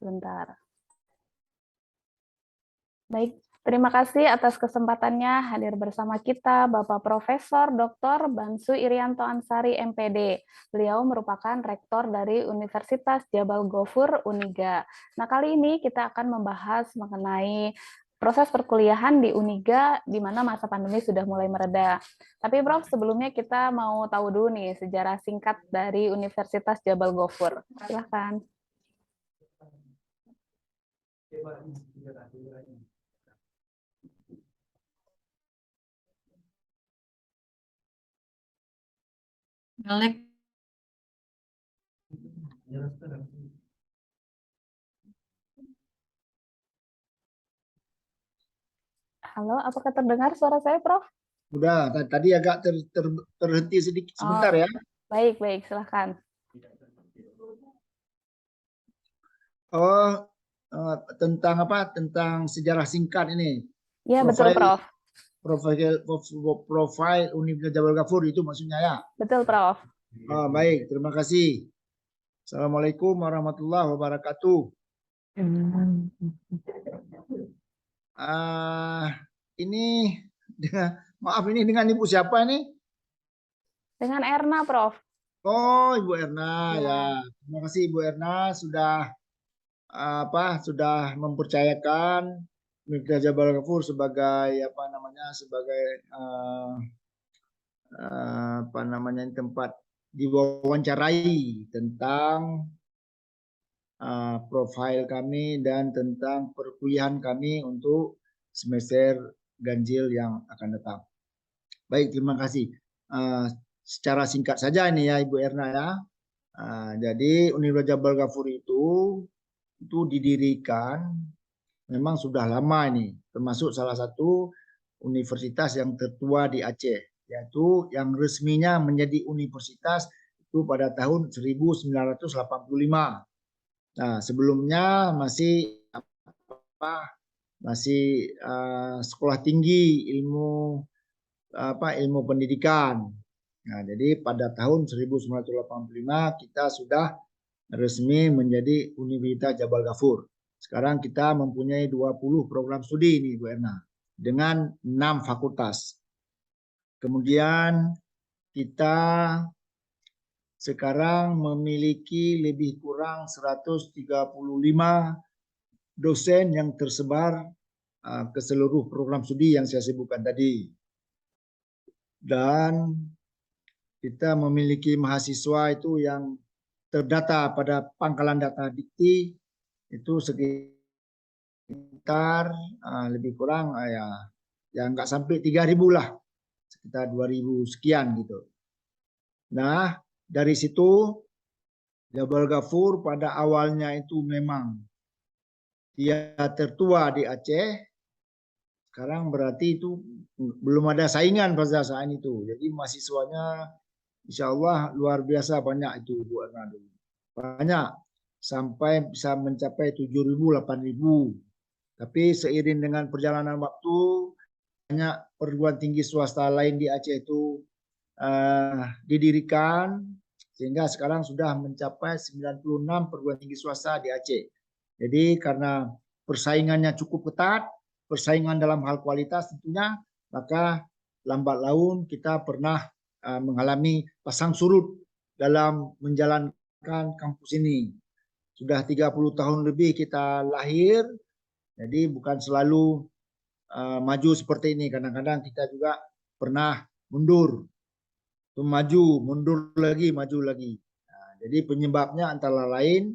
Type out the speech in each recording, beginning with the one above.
sebentar. Baik, terima kasih atas kesempatannya hadir bersama kita Bapak Profesor Dr. Bansu Irianto Ansari, MPD. Beliau merupakan rektor dari Universitas Jabal Ghofur Uniga. Nah, kali ini kita akan membahas mengenai proses perkuliahan di Uniga di mana masa pandemi sudah mulai mereda. Tapi Prof, sebelumnya kita mau tahu dulu nih sejarah singkat dari Universitas Jabal Ghofur. Silakan. Galek. Halo, apakah terdengar suara saya, Prof? Udah, tadi agak terhenti sedikit sebentar ya. Baik, silahkan. Oh, tentang apa? Tentang sejarah singkat ini. Ya, betul, Prof. Profil Universitas Jabal Ghafur itu maksudnya ya? Betul, Prof. Oh, baik, terima kasih. Assalamualaikum warahmatullahi wabarakatuh. Ini maaf, ini dengan Ibu siapa ini? Dengan Erna, Prof. Oh, Ibu Erna ya. Terima kasih Ibu Erna sudah sudah mempercayakan Universitas Jabal Ghafur sebagai tempat diwawancarai tentang profil kami dan tentang perkuliahan kami untuk semester ganjil yang akan datang. Baik, terima kasih. Secara singkat saja ini ya Ibu Erna ya. Jadi Universitas Jabal Ghafur itu didirikan memang sudah lama ini, termasuk salah satu universitas yang tertua di Aceh, yaitu yang resminya menjadi universitas itu pada tahun 1985. Nah, sebelumnya masih sekolah tinggi ilmu pendidikan. Nah, jadi pada tahun 1985 kita sudah resmi menjadi Universitas Jabal Ghafur. Sekarang kita mempunyai 20 program studi ini Bu Erna dengan 6 fakultas. Kemudian kita sekarang memiliki lebih kurang 135 dosen yang tersebar ke seluruh program studi yang saya sebutkan tadi. Dan kita memiliki mahasiswa itu yang terdata pada pangkalan data Dikti itu sekitar lebih kurang ya nggak sampai 3.000 lah, sekitar 2.000 sekian gitu. Nah, dari situ Jabal Ghafur pada awalnya itu memang dia tertua di Aceh. Sekarang berarti itu belum ada saingan pada saat itu. Jadi mahasiswanya insya Allah luar biasa banyak itu Bu Erna dulu. Banyak, sampai bisa mencapai 7.000, 8.000. Tapi seiring dengan perjalanan waktu, banyak perguruan tinggi swasta lain di Aceh itu didirikan, sehingga sekarang sudah mencapai 96 perguruan tinggi swasta di Aceh. Jadi karena persaingannya cukup ketat, persaingan dalam hal kualitas tentunya, maka lambat laun kita pernah mengalami pasang surut dalam menjalankan kampus ini. Sudah 30 tahun lebih kita lahir, jadi bukan selalu maju seperti ini. Kadang-kadang kita juga pernah mundur, maju, mundur lagi, maju lagi. Nah, jadi penyebabnya antara lain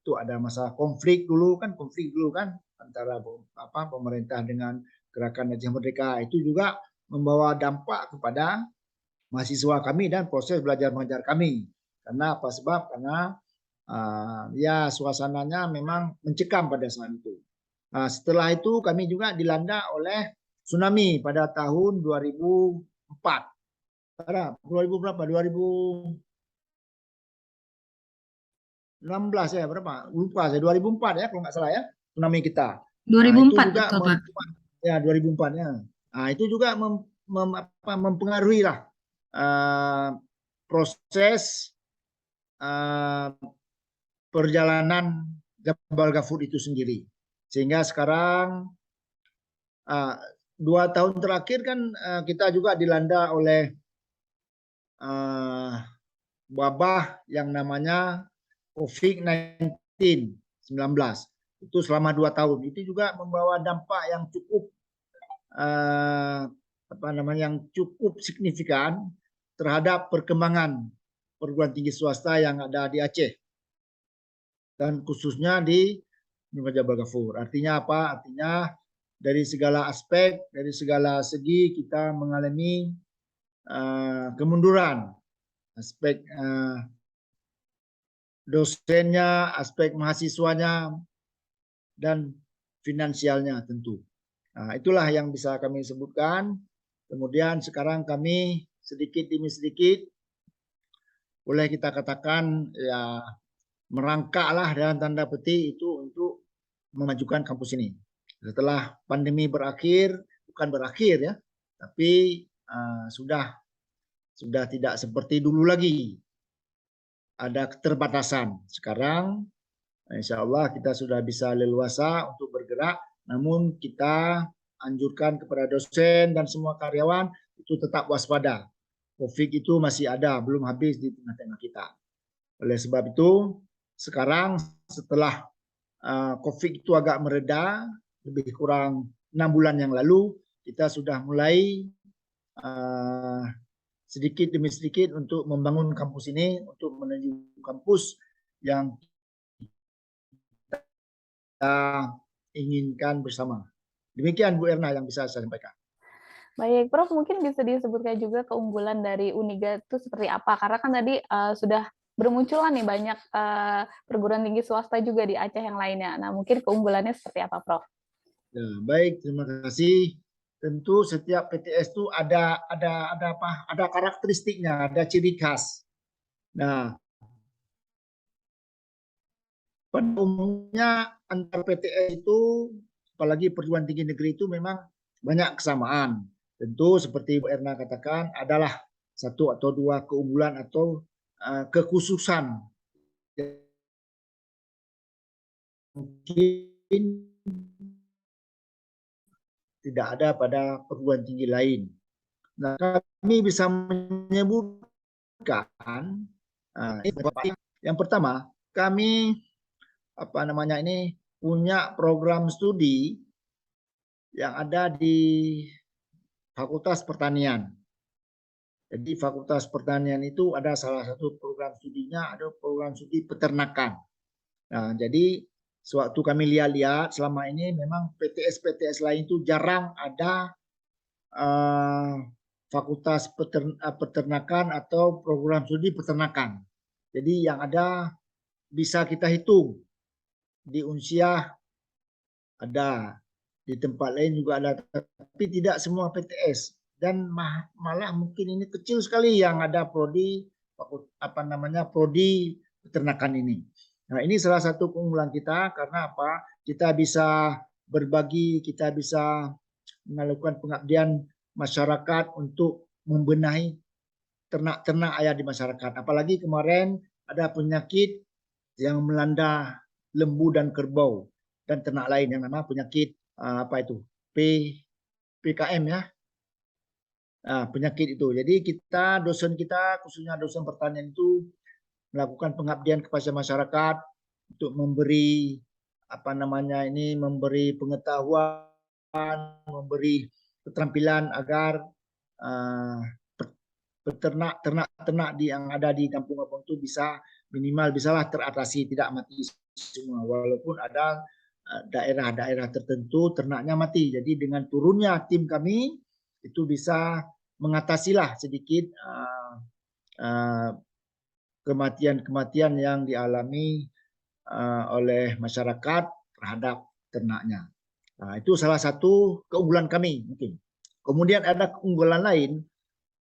itu ada masalah konflik dulu kan antara pemerintah dengan Gerakan Aceh Merdeka. Itu juga membawa dampak kepada mahasiswa kami dan proses belajar mengajar kami. Karena apa sebab? Karena ya suasananya memang mencekam pada saat itu. Setelah itu kami juga dilanda oleh tsunami pada tahun 2004. 2000 berapa? 2016 ya berapa? Lupa saya, 2004 ya kalau nggak salah ya, tsunami kita. 2004 itu juga betul, Pak. Ya 2004 ya. Itu juga mempengaruhi lah proses perjalanan Jabal Ghafur itu sendiri. Sehingga sekarang 2 tahun terakhir kan kita juga dilanda oleh wabah yang namanya COVID-19 itu selama 2 tahun. Itu juga membawa dampak yang cukup yang cukup signifikan terhadap perkembangan perguruan tinggi swasta yang ada di Aceh dan khususnya di Jabal Ghafur. Artinya apa? Artinya dari segala aspek, dari segala segi kita mengalami kemunduran, aspek dosennya, aspek mahasiswanya, dan finansialnya tentu. Nah, itulah yang bisa kami sebutkan. Kemudian sekarang kami sedikit demi sedikit boleh kita katakan ya merangkaklah dalam tanda petik itu untuk memajukan kampus ini. Setelah pandemi berakhir, bukan berakhir ya, tapi sudah tidak seperti dulu lagi. Ada keterbatasan. Sekarang insya Allah kita sudah bisa leluasa untuk bergerak, namun kita anjurkan kepada dosen dan semua karyawan itu tetap waspada. COVID itu masih ada, belum habis di tengah-tengah kita. Oleh sebab itu, sekarang setelah COVID itu agak mereda, lebih kurang 6 bulan yang lalu, kita sudah mulai sedikit demi sedikit untuk membangun kampus ini, untuk menuju kampus yang kita inginkan bersama. Demikian Bu Erna yang bisa saya sampaikan. Baik, Prof, mungkin bisa disebutkan juga keunggulan dari Uniga itu seperti apa? Karena kan tadi sudah bermunculan nih banyak perguruan tinggi swasta juga di Aceh yang lainnya. Nah, mungkin keunggulannya seperti apa, Prof? Ya, baik, terima kasih. Tentu setiap PTS itu ada apa? Ada karakteristiknya, ada ciri khas. Nah, pada umumnya antar PTS itu, apalagi perguruan tinggi negeri itu memang banyak kesamaan. Tentu seperti Bu Erna katakan adalah 1 atau 2 keunggulan atau kekhususan mungkin tidak ada pada perguruan tinggi lain. Nah, kami bisa menyebutkan yang pertama, kami punya program studi yang ada di Fakultas Pertanian. Jadi Fakultas Pertanian itu ada salah satu program studinya, ada program studi peternakan. Nah, jadi sewaktu kami lihat selama ini memang PTS lain itu jarang ada Fakultas Peternakan atau program studi peternakan. Jadi yang ada bisa kita hitung di Unsiah ada, di tempat lain juga ada, tapi tidak semua PTS dan malah mungkin ini kecil sekali yang ada prodi prodi peternakan ini. Nah, ini salah satu keunggulan kita karena apa? Kita bisa berbagi, kita bisa melakukan pengabdian masyarakat untuk membenahi ternak-ternak ayam di masyarakat. Apalagi kemarin ada penyakit yang melanda lembu dan kerbau dan ternak lain yang namanya penyakit PKM ya. Nah, penyakit itu. Jadi dosen kita khususnya dosen pertanian itu melakukan pengabdian kepada masyarakat untuk memberi memberi pengetahuan, memberi keterampilan agar ternak yang ada di kampung-kampung itu bisalah teratasi, tidak mati semua, walaupun ada daerah-daerah tertentu ternaknya mati. Jadi dengan turunnya tim kami itu bisa mengatasilah sedikit kematian yang dialami oleh masyarakat terhadap ternaknya. Nah, itu salah satu keunggulan kami mungkin. Kemudian ada keunggulan lain,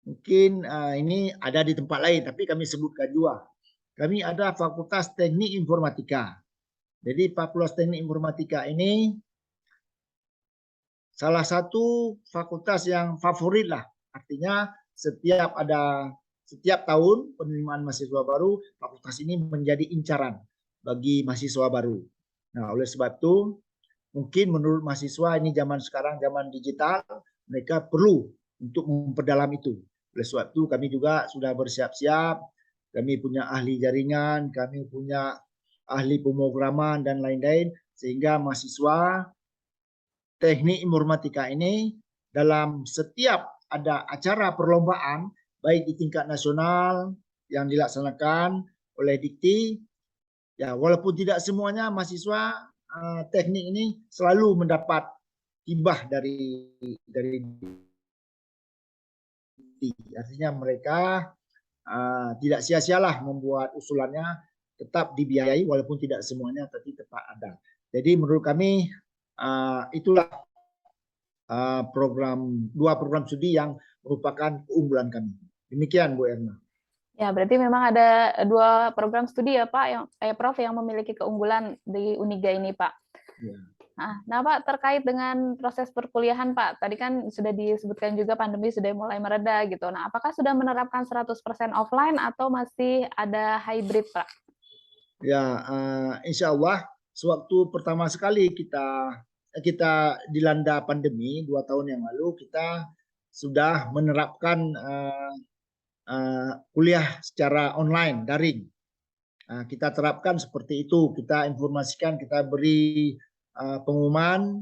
mungkin ini ada di tempat lain, tapi kami sebutkan juga. Kami ada Fakultas Teknik Informatika. Jadi Fakultas Teknik Informatika ini salah satu fakultas yang favorit lah. Artinya setiap tahun penerimaan mahasiswa baru, fakultas ini menjadi incaran bagi mahasiswa baru. Nah, oleh sebab itu mungkin menurut mahasiswa ini zaman sekarang, zaman digital, mereka perlu untuk memperdalam itu. Oleh sebab itu kami juga sudah bersiap-siap, kami punya ahli jaringan, kami punya ahli pemrograman dan lain-lain, sehingga mahasiswa teknik informatika ini dalam setiap ada acara perlombaan, baik di tingkat nasional yang dilaksanakan oleh Dikti, ya walaupun tidak semuanya mahasiswa teknik ini selalu mendapat hibah dari Dikti. Artinya mereka tidak sia-sialah membuat usulannya, tetap dibiayai walaupun tidak semuanya, tapi tetap ada. Jadi menurut kami itulah dua program studi yang merupakan keunggulan kami. Demikian Bu Erna. Ya, berarti memang ada 2 program studi ya Pak, Prof, yang memiliki keunggulan di Uniga ini Pak. Ya. Nah Pak, terkait dengan proses perkuliahan Pak, tadi kan sudah disebutkan juga pandemi sudah mulai mereda gitu. Nah, apakah sudah menerapkan 100% offline atau masih ada hybrid Pak? Ya, insya Allah sewaktu pertama sekali kita dilanda pandemi 2 tahun yang lalu, kita sudah menerapkan kuliah secara online, daring. Kita terapkan seperti itu, kita informasikan, kita beri pengumuman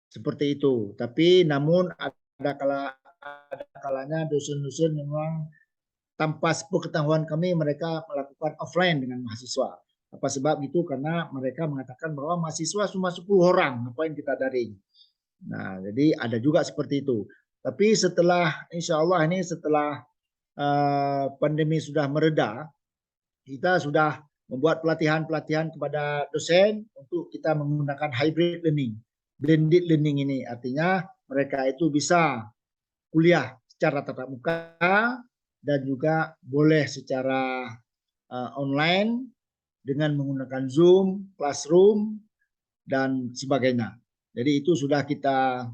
seperti itu. Tapi namun ada kalanya dosen-dosen memang tanpa sepengetahuan kami mereka melakukan offline dengan mahasiswa. Apa sebab itu? Karena mereka mengatakan bahwa mahasiswa cuma 10 orang, ngapain kita daring. Nah, jadi ada juga seperti itu. Tapi setelah insya Allah ini setelah pandemi sudah mereda, kita sudah membuat pelatihan-pelatihan kepada dosen untuk kita menggunakan hybrid learning, blended learning ini. Artinya mereka itu bisa kuliah secara tatap muka dan juga boleh secara online dengan menggunakan Zoom, Classroom, dan sebagainya. Jadi itu sudah kita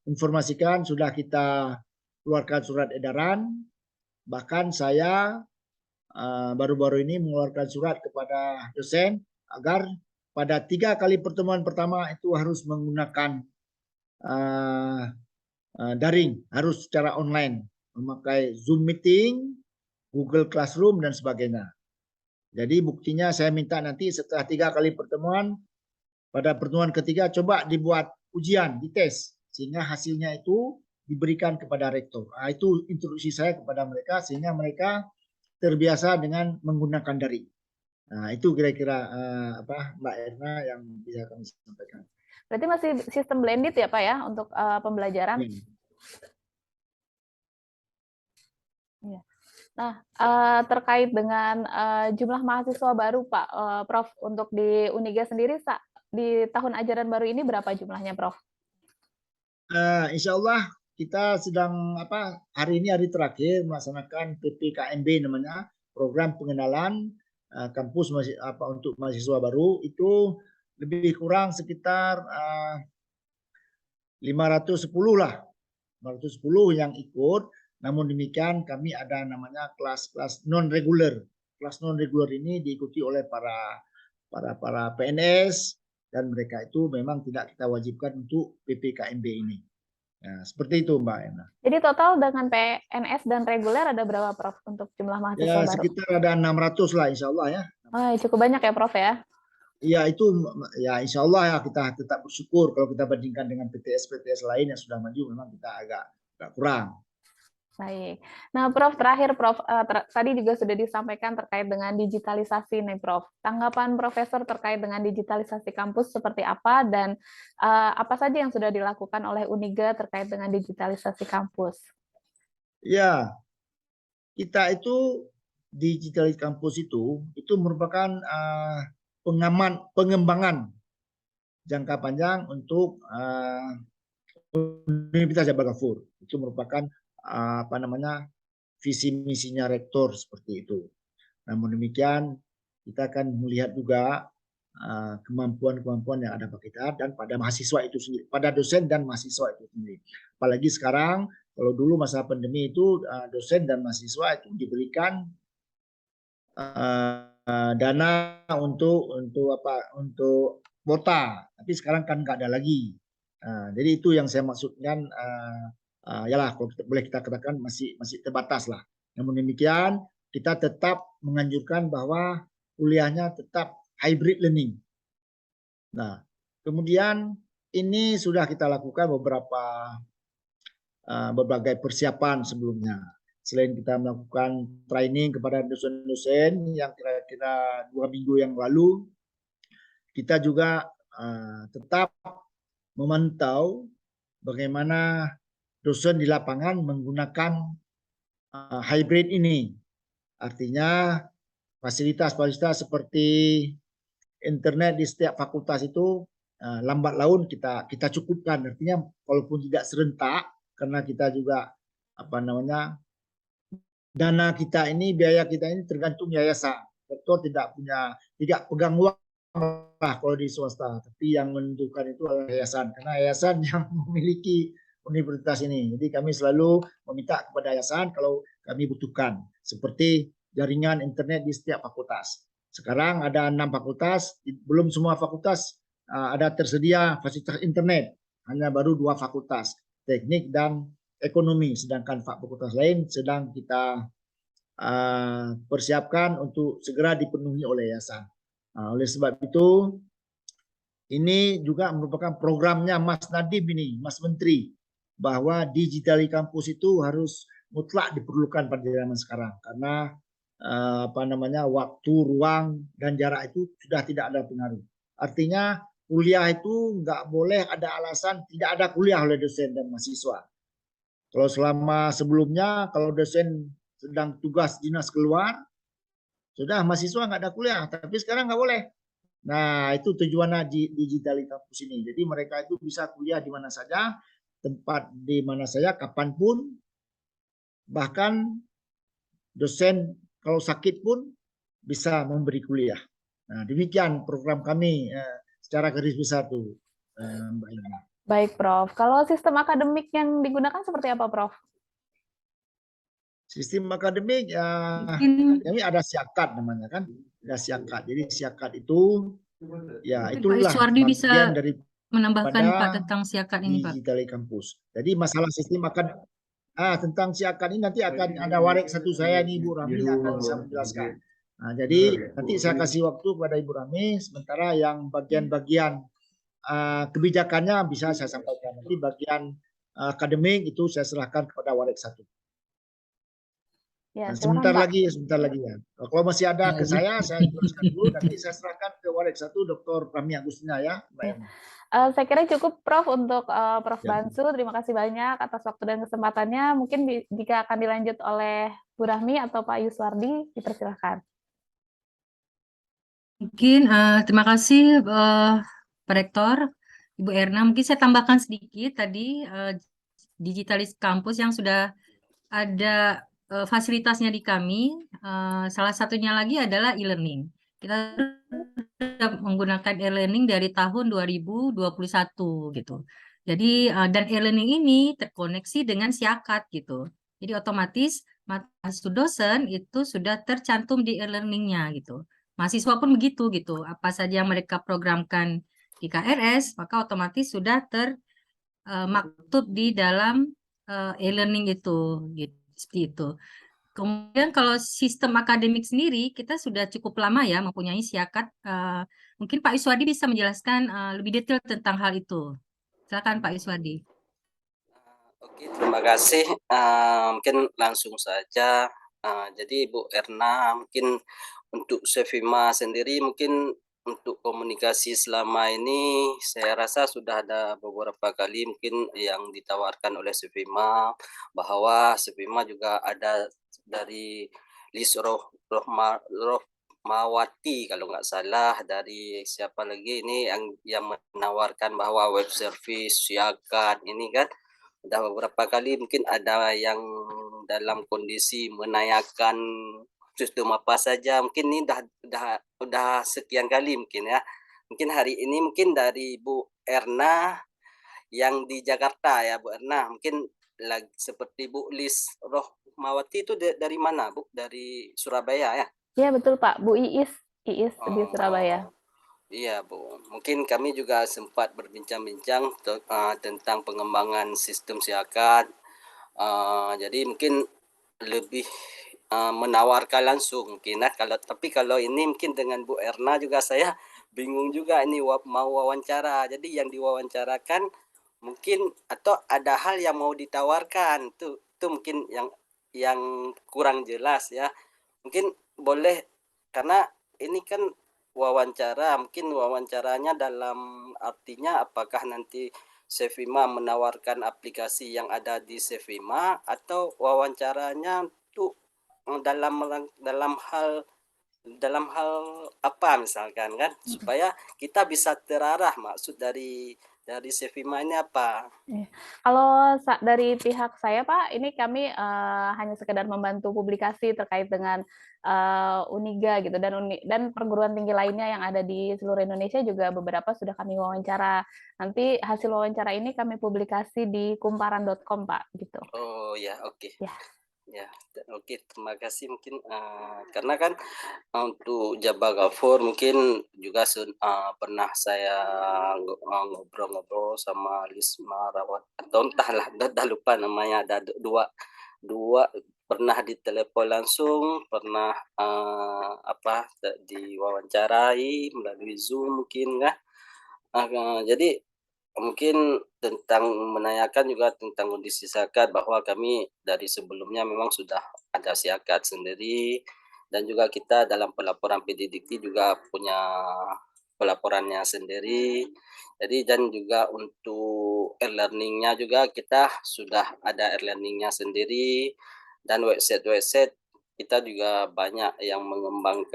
informasikan, sudah kita keluarkan surat edaran. Bahkan saya baru-baru ini mengeluarkan surat kepada dosen agar pada 3 kali pertemuan pertama itu harus menggunakan daring, harus secara online, memakai Zoom meeting, Google Classroom, dan sebagainya. Jadi buktinya saya minta nanti setelah 3 kali pertemuan, pada pertemuan ketiga coba dibuat ujian, dites, sehingga hasilnya itu diberikan kepada rektor. Itu instruksi saya kepada mereka, sehingga mereka terbiasa dengan menggunakan daring. Nah, itu kira-kira Mbak Erna yang bisa kami sampaikan. Berarti masih sistem blended ya Pak ya untuk pembelajaran? Ya. Nah, terkait dengan jumlah mahasiswa baru Pak, Prof, untuk di Uniga sendiri di tahun ajaran baru ini berapa jumlahnya Prof? Insya Allah kita sedang hari ini hari terakhir melaksanakan PPKMB namanya, program pengenalan kampus untuk mahasiswa baru. Itu lebih kurang sekitar 510 lah, 510 yang ikut. Namun demikian kami ada namanya kelas-kelas non reguler. Kelas non reguler ini diikuti oleh para PNS, dan mereka itu memang tidak kita wajibkan untuk PPKMB ini. Nah, seperti itu Mbak Ena. Jadi total dengan PNS dan reguler ada berapa Prof untuk jumlah mahasiswa baru? Sekitar ada 600 lah insya Allah ya. Cukup banyak ya Prof ya? Iya itu ya insya Allah ya, kita tetap bersyukur kalau kita bandingkan dengan PTS lain yang sudah maju, memang kita agak kurang. Baik. Nah, Prof, terakhir Prof, tadi juga sudah disampaikan terkait dengan digitalisasi nih Prof. Tanggapan Profesor terkait dengan digitalisasi kampus seperti apa, dan apa saja yang sudah dilakukan oleh Uniga terkait dengan digitalisasi kampus? Ya, kita itu digitalisasi kampus itu merupakan pengembangan jangka panjang untuk Universitas Jabal Ghafur. Itu merupakan visi misinya rektor seperti itu. Namun demikian kita akan melihat juga kemampuan-kemampuan yang ada pada kita dan pada mahasiswa itu sendiri, pada dosen dan mahasiswa itu sendiri. Apalagi sekarang, kalau dulu masa pandemi itu dosen dan mahasiswa itu diberikan dana untuk kuota, tapi sekarang kan nggak ada lagi. Jadi itu yang saya maksudkan, yalah kalau boleh kita katakan masih terbatas lah. Namun demikian kita tetap menganjurkan bahwa kuliahnya tetap hybrid learning. Nah, kemudian ini sudah kita lakukan berbagai persiapan sebelumnya. Selain kita melakukan training kepada dosen-dosen yang kira-kira 2 minggu yang lalu, kita juga tetap memantau bagaimana dosen di lapangan menggunakan hybrid ini. Artinya fasilitas-fasilitas seperti internet di setiap fakultas itu lambat laun kita cukupkan. Artinya walaupun tidak serentak, karena kita juga dana kita ini, biaya kita ini tergantung yayasan. Rektor tidak pegang uang lah kalau di swasta, tapi yang menentukan itu adalah yayasan, karena yayasan yang memiliki universitas ini. Jadi kami selalu meminta kepada yayasan kalau kami butuhkan, seperti jaringan internet di setiap fakultas. Sekarang ada 6 fakultas, belum semua fakultas ada tersedia fasilitas internet, hanya baru 2 fakultas, teknik dan ekonomi, sedangkan fakultas lain sedang kita persiapkan untuk segera dipenuhi oleh yayasan. Oleh sebab itu, ini juga merupakan programnya Mas Nadiem ini, Mas Menteri, bahwa digitali kampus itu harus mutlak diperlukan pada zaman sekarang, karena waktu, ruang, dan jarak itu sudah tidak ada pengaruh. Artinya kuliah itu nggak boleh ada alasan tidak ada kuliah oleh dosen dan mahasiswa. Kalau selama sebelumnya, kalau dosen sedang tugas dinas keluar, sudah mahasiswa nggak ada kuliah, tapi sekarang nggak boleh. Nah, itu tujuannya digitali kampus ini. Jadi mereka itu bisa kuliah di mana saja, tempat di mana saja, kapanpun, bahkan dosen kalau sakit pun bisa memberi kuliah. Nah, demikian program kami secara garis besar tuh, Mbak Ina. Baik, Prof. Kalau sistem akademik yang digunakan seperti apa, Prof? Sistem akademik Mungkin ini ada siakat namanya kan, ada siakat. Jadi siakat itu ya itulah Pak Iswardi bisa bagian dari menambahkan Pak pada tentang siakat ini, Pak. digitali kampus. Jadi masalah sistem tentang siakat ini nanti akan ada warik satu saya nih, Ibu Rami, yang akan bisa menjelaskan. Nah, jadi nanti saya kasih waktu kepada Ibu Rami, sementara yang bagian-bagian kebijakannya bisa saya sampaikan. Nanti bagian akademik itu saya serahkan kepada warik satu. Ya, Nah, silakan, Pak. sebentar lagi ya. Kalau masih ada ke saya teruskan dulu. Nanti saya serahkan ke warik satu, Dr. Rami Agustina ya, Mbak Ina. Saya kira cukup, Prof, untuk Prof. Ya. Bansu. Terima kasih banyak atas waktu dan kesempatannya. Mungkin jika akan dilanjut oleh Bu Rahmi atau Pak Yuswardi, dipersilahkan. Mungkin terima kasih Pak Rektor, Ibu Erna. Mungkin saya tambahkan sedikit tadi digitalis kampus yang sudah ada fasilitasnya di kami. Salah satunya lagi adalah e-learning. Kita sudah menggunakan e-learning dari tahun 2021 gitu. Jadi dan e-learning ini terkoneksi dengan siakat gitu. Jadi otomatis dosen itu sudah tercantum di e-learningnya gitu. Mahasiswa pun begitu gitu. Apa saja yang mereka programkan di KRS, maka otomatis sudah termaktub di dalam e-learning itu gitu. Seperti itu. Kemudian kalau sistem akademik sendiri, kita sudah cukup lama ya mempunyai siakat. Mungkin Pak Iswadi bisa menjelaskan lebih detail tentang hal itu. Silakan Pak Iswadi. Oke, terima kasih. Mungkin langsung saja. Jadi Bu Erna, mungkin untuk Sevima sendiri, mungkin untuk komunikasi selama ini saya rasa sudah ada beberapa kali mungkin yang ditawarkan oleh Sevima, bahwa Sevima juga ada dari list Rohmawati kalau nggak salah, dari siapa lagi ini yang menawarkan bahwa web service siakat ini kan udah beberapa kali mungkin ada yang dalam kondisi menanyakan sistem apa saja, mungkin ini udah sekian kali mungkin ya. Mungkin hari ini mungkin dari Bu Erna yang di Jakarta ya Bu Erna, mungkin seperti Bu Lis Rohmawati itu dari mana Bu? Dari Surabaya ya? Ya betul Pak, Bu Iis di Surabaya. Oh, iya Bu, mungkin kami juga sempat berbincang-bincang tentang pengembangan sistem siakat. Jadi mungkin lebih menawarkan langsung mungkin kalau ini mungkin dengan Bu Erna juga saya bingung juga ini mau wawancara. Jadi yang diwawancarakan mungkin atau ada hal yang mau ditawarkan tuh mungkin yang kurang jelas ya. Mungkin boleh karena ini kan wawancara, mungkin wawancaranya dalam artinya apakah nanti Sevima menawarkan aplikasi yang ada di Sevima atau wawancaranya tuh dalam dalam hal apa misalkan kan supaya kita bisa terarah maksud dari Sevima ini apa. Kalau dari pihak saya Pak, ini kami hanya sekedar membantu publikasi terkait dengan Uniga gitu dan perguruan tinggi lainnya yang ada di seluruh Indonesia juga beberapa sudah kami wawancara. Nanti hasil wawancara ini kami publikasi di kumparan.com Pak gitu. Oh ya, oke. Ya. Ya, oke, terima kasih mungkin karena kan untuk Jaba Gafur mungkin juga pernah saya ngobrol-ngobrol sama Lisma Rawat atau entahlah dah lupa namanya ada dua pernah ditelepon langsung, pernah diwawancarai melalui Zoom mungkin ya. Jadi mungkin tentang menanyakan juga tentang kondisi siakat bahwa kami dari sebelumnya memang sudah ada siakat sendiri dan juga kita dalam pelaporan PDDikti juga punya pelaporannya sendiri. Jadi dan juga untuk e-learningnya juga kita sudah ada e-learningnya sendiri dan website kita juga banyak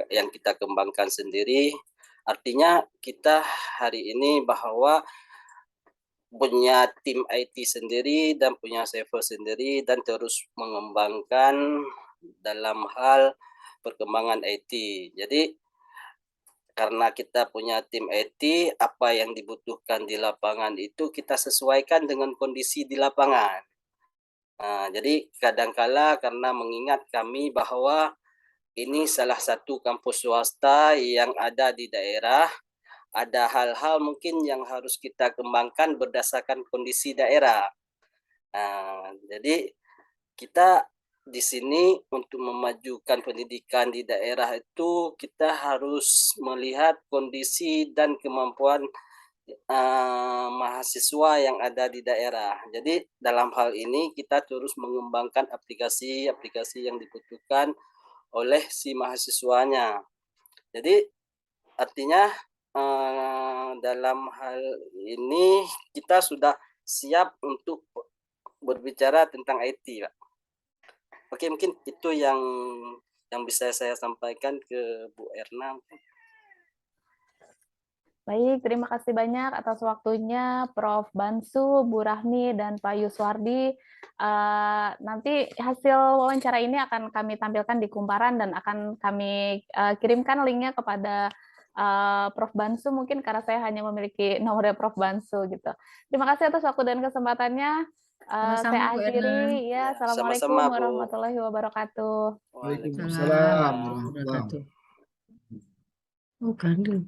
yang kita kembangkan sendiri. Artinya kita hari ini bahwa punya tim IT sendiri dan punya server sendiri dan terus mengembangkan dalam hal perkembangan IT. Jadi karena kita punya tim IT, apa yang dibutuhkan di lapangan itu kita sesuaikan dengan kondisi di lapangan. Jadi kadangkala karena mengingat kami bahwa ini salah satu kampus swasta yang ada di daerah, ada hal-hal mungkin yang harus kita kembangkan berdasarkan kondisi daerah. Jadi kita di sini untuk memajukan pendidikan di daerah itu kita harus melihat kondisi dan kemampuan mahasiswa yang ada di daerah. Jadi dalam hal ini kita terus mengembangkan aplikasi-aplikasi yang dibutuhkan oleh si mahasiswanya. Jadi artinya dalam hal ini kita sudah siap untuk berbicara tentang IT, Pak. Oke, mungkin itu yang bisa saya sampaikan ke Bu Erna. Baik, terima kasih banyak atas waktunya Prof. Bansu, Bu Rahmi, dan Pak Yuswardi. Nanti hasil wawancara ini akan kami tampilkan di Kumparan dan akan kami kirimkan linknya kepada Prof. Bansu mungkin karena saya hanya memiliki nomornya Prof. Bansu gitu. Terima kasih atas waktu dan kesempatannya. Sama-sama, Saya Bu Erna. akhiri ya. Assalamualaikum Sama-sama, Bu. warahmatullahi wabarakatuh. Waalaikumsalam Salam warahmatullahi wabarakatuh. Oh, kan.